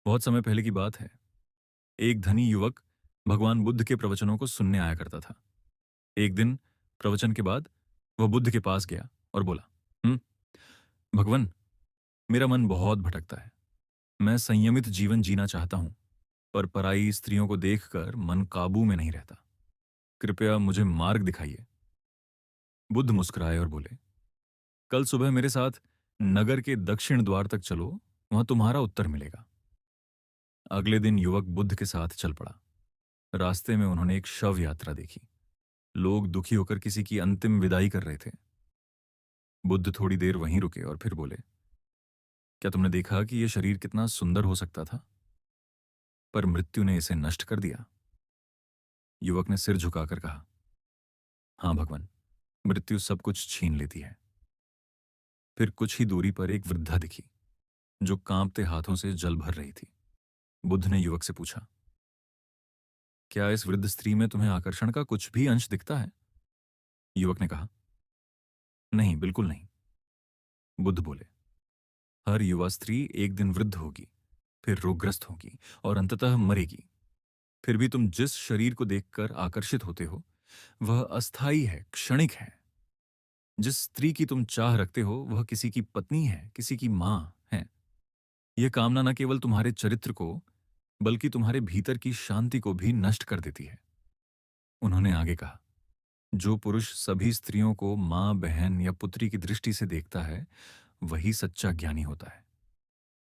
बहुत समय पहले की बात है। एक धनी युवक भगवान बुद्ध के प्रवचनों को सुनने आया करता था। एक दिन प्रवचन के बाद वह बुद्ध के पास गया और बोला, भगवान, मेरा मन बहुत भटकता है। मैं संयमित जीवन जीना चाहता हूं, पर पराई स्त्रियों को देखकर मन काबू में नहीं रहता। कृपया मुझे मार्ग दिखाइए। बुद्ध मुस्कुराए और बोले, कल सुबह मेरे साथ नगर के दक्षिण द्वार तक चलो, वहां तुम्हारा उत्तर मिलेगा। अगले दिन युवक बुद्ध के साथ चल पड़ा। रास्ते में उन्होंने एक शव यात्रा देखी। लोग दुखी होकर किसी की अंतिम विदाई कर रहे थे। बुद्ध थोड़ी देर वहीं रुके और फिर बोले, क्या तुमने देखा कि यह शरीर कितना सुंदर हो सकता था, पर मृत्यु ने इसे नष्ट कर दिया? युवक ने सिर झुकाकर कहा, हाँ भगवान, मृत्यु सब कुछ छीन लेती है। फिर कुछ ही दूरी पर एक वृद्धा दिखी, जो कांपते हाथों से जल भर रही थी। बुद्ध ने युवक से पूछा, क्या इस वृद्ध स्त्री में तुम्हें आकर्षण का कुछ भी अंश दिखता है? युवक ने कहा, नहीं, बिल्कुल नहीं। बुद्ध बोले, हर युवा स्त्री एक दिन वृद्ध होगी, फिर रोगग्रस्त होगी और अंततः मरेगी। फिर भी तुम जिस शरीर को देखकर आकर्षित होते हो, वह अस्थायी है, क्षणिक है। जिस स्त्री की तुम चाह रखते हो, वह किसी की पत्नी है, किसी की मां है। यह कामना न केवल तुम्हारे चरित्र को, बल्कि तुम्हारे भीतर की शांति को भी नष्ट कर देती है। उन्होंने आगे कहा, जो पुरुष सभी स्त्रियों को मां, बहन या पुत्री की दृष्टि से देखता है, वही सच्चा ज्ञानी होता है।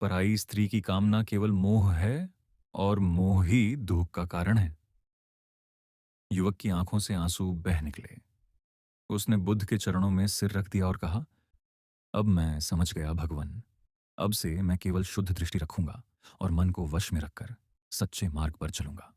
पराई स्त्री की कामना केवल मोह है, और मोह ही दुख का कारण है। युवक की आंखों से आंसू बह निकले। उसने बुद्ध के चरणों में सिर रख दिया और कहा, अब मैं समझ गया भगवान। अब से मैं केवल शुद्ध दृष्टि रखूंगा और मन को वश में रखकर सच्चे मार्ग पर चलूंगा।